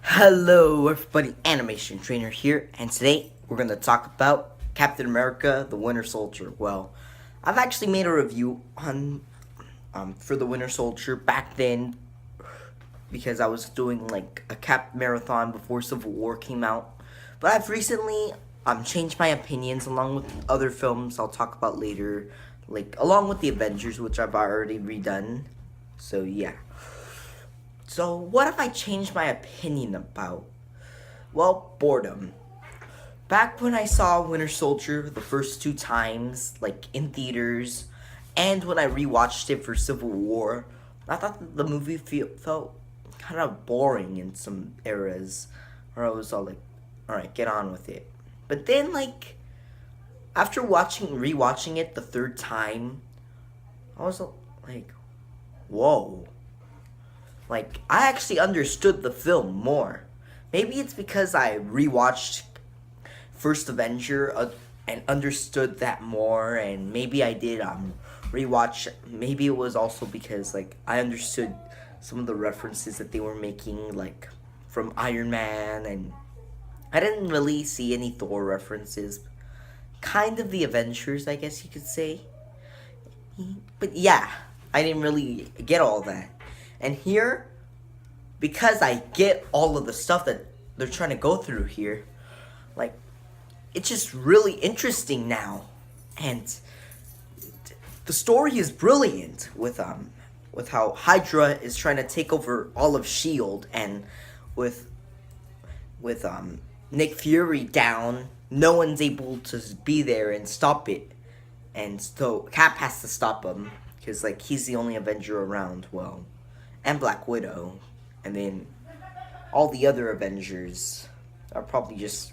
Hello everybody, Animation Trainer here, and today we're going to talk about Captain America, the Winter Soldier. Well, I've actually made a review on for the Winter Soldier back then because I was doing like a Cap marathon before Civil War came out. But I've recently changed my opinions along with other films I'll talk about later, like along with the Avengers, which I've already redone. So yeah. So, what have I changed my opinion about? Well, boredom. Back when I saw Winter Soldier the first two times, like in theaters, and when I rewatched it for Civil War, I thought that the movie felt kind of boring in some eras. Where I was all like, alright, get on with it. But then, like, after rewatching it the third time, I was like, whoa. Like, I actually understood the film more. Maybe it's because I rewatched First Avenger and understood that more, and maybe I did rewatch. Maybe it was also because like I understood some of the references that they were making, like from Iron Man, and I didn't really see any Thor references. Kind of the Avengers, I guess you could say. But yeah, I didn't really get all that. And here, because I get all of the stuff that they're trying to go through here, like, it's just really interesting now. And the story is brilliant with how Hydra is trying to take over all of Shield, and with Nick Fury down, no one's able to be there and stop it. And so Cap has to stop him because like he's the only Avenger around. Well, and Black Widow, and then all the other Avengers are probably just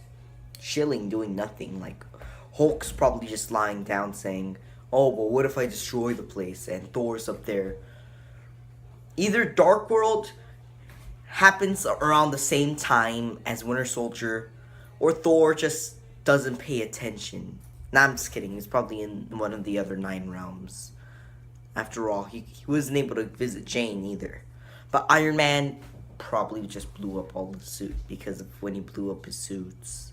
chilling, doing nothing. Like Hulk's probably just lying down, saying, "Oh, well, what if I destroy the place?" And Thor's up there. Either Dark World happens around the same time as Winter Soldier, or Thor just doesn't pay attention. Nah, I'm just kidding. He's probably in one of the other 9 realms. After all, he wasn't able to visit Jane either. But Iron Man probably just blew up all the suit because of when he blew up his suits.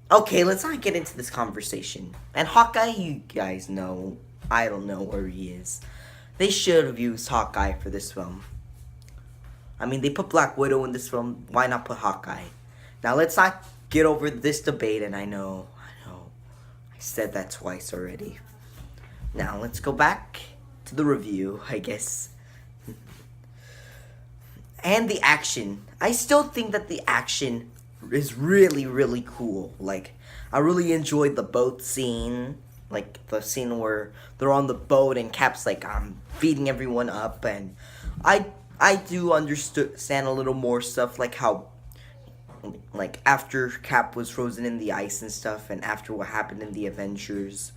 Okay, let's not get into this conversation. And Hawkeye, you guys know, I don't know where he is. They should have used Hawkeye for this film. I mean, they put Black Widow in this film. Why not put Hawkeye? Now, let's not get over this debate, and I know, I said that twice already. Now, let's go back to the review, I guess. And the action. I still think that the action is really, really cool. Like, I really enjoyed the boat scene. Like, the scene where they're on the boat and Cap's, like, beating everyone up. And I do understand a little more stuff, like how, like, after Cap was frozen in the ice and stuff, and after what happened in the Avengers,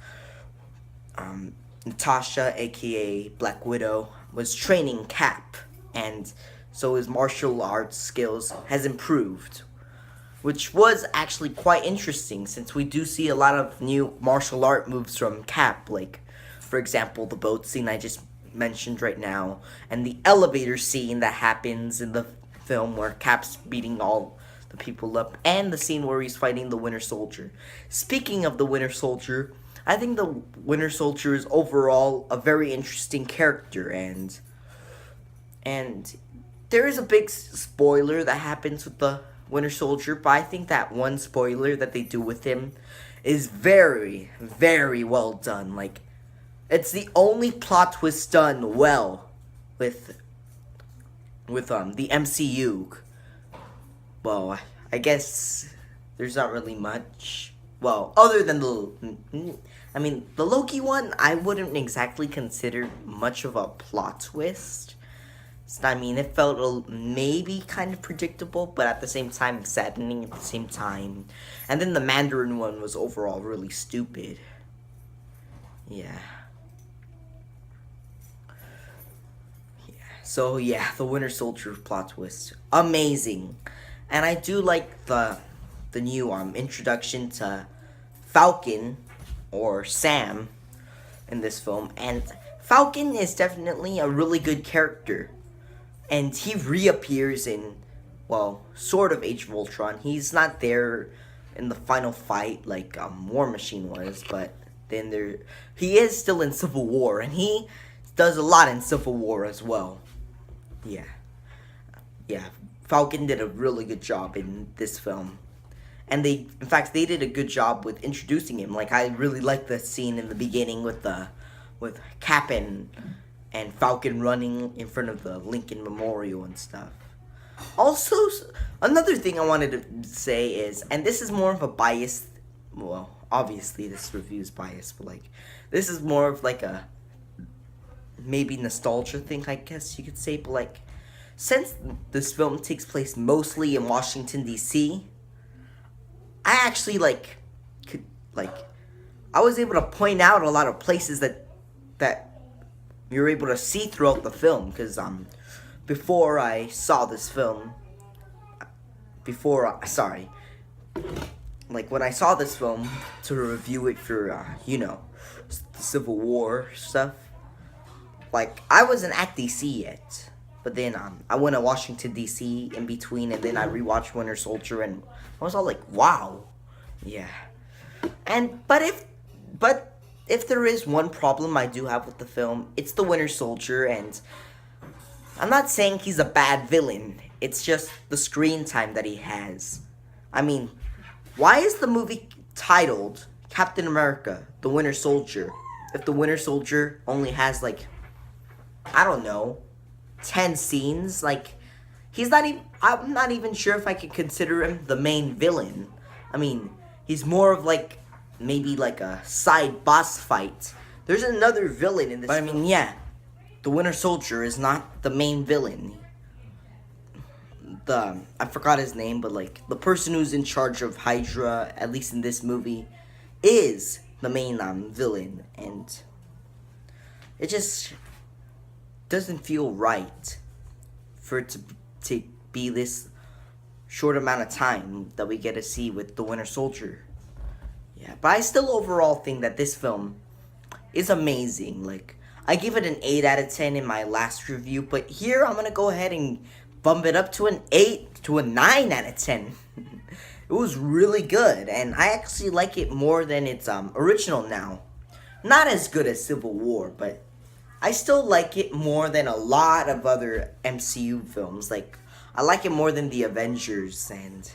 Natasha, aka Black Widow, was training Cap, and so his martial arts skills has improved, which was actually quite interesting since we do see a lot of new martial art moves from Cap, like, for example, the boat scene I just mentioned right now, and the elevator scene that happens in the film where Cap's beating all the people up, and the scene where he's fighting the Winter Soldier. Speaking of the Winter Soldier, I think the Winter Soldier is overall a very interesting character, and there is a big spoiler that happens with the Winter Soldier, but I think that one spoiler that they do with him is very, very well done. Like, it's the only plot twist done well with the MCU. Well, I guess there's not really much. Well, other than the Loki one, I wouldn't exactly consider much of a plot twist. I mean, it felt maybe kind of predictable, but at the same time saddening at the same time. And then the Mandarin one was overall really stupid. Yeah. So yeah, the Winter Soldier plot twist, amazing, and I do like the new introduction to Falcon or Sam in this film, and Falcon is definitely a really good character, and he reappears in well, sort of Age of Ultron. He's not there in the final fight like War Machine was, but then he is still in Civil War, and he does a lot in Civil War as well. Yeah. Yeah, Falcon did a really good job in this film. And in fact, they did a good job with introducing him. Like, I really like the scene in the beginning with Cap and Falcon running in front of the Lincoln Memorial and stuff. Also, another thing I wanted to say is, and this is more of a biased, well, obviously this review is biased, but like, this is more of like a maybe nostalgia thing, I guess you could say, but like, since this film takes place mostly in Washington, D.C., I actually I was able to point out a lot of places that you're able to see throughout the film, because before I saw this film, when I saw this film to review it for the Civil War stuff, like, I wasn't at DC yet, but then I went to Washington DC in between, and then I rewatched Winter Soldier, and I was all like, wow, yeah. But if there is one problem I do have with the film, it's the Winter Soldier, and I'm not saying he's a bad villain. It's just the screen time that he has. I mean, why is the movie titled Captain America: The Winter Soldier if the Winter Soldier only has, like, I don't know, 10 scenes? Like, I'm not even sure if I could consider him the main villain. I mean, he's more of like maybe like a side boss fight. There's another villain in this. But I mean, yeah, the Winter Soldier is not the main villain. I forgot his name, but like the person who's in charge of Hydra, at least in this movie, is the main villain, and it just doesn't feel right for it to be this short amount of time that we get to see with the Winter Soldier. Yeah, but I still overall think that this film is amazing. Like, I give it an 8 out of 10 in my last review, but here I'm gonna go ahead and bump it up to an 9 out of 10. It was really good, and I actually like it more than its original now. Not as good as Civil War, but I still like it more than a lot of other MCU films. Like, I like it more than The Avengers, and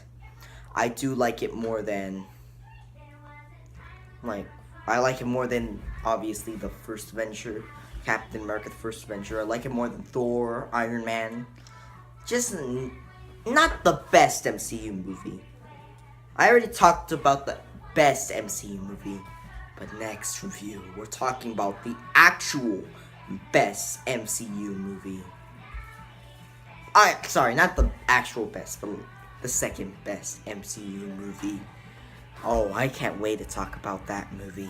I do like it more than, obviously, the first Avenger, Captain America, the first Avenger. I like it more than Thor, Iron Man. Just not the best MCU movie. I already talked about the best MCU movie, but next review, we're talking about the actual best MCU movie. Sorry, not the actual best, but the second best MCU movie. Oh, I can't wait to talk about that movie.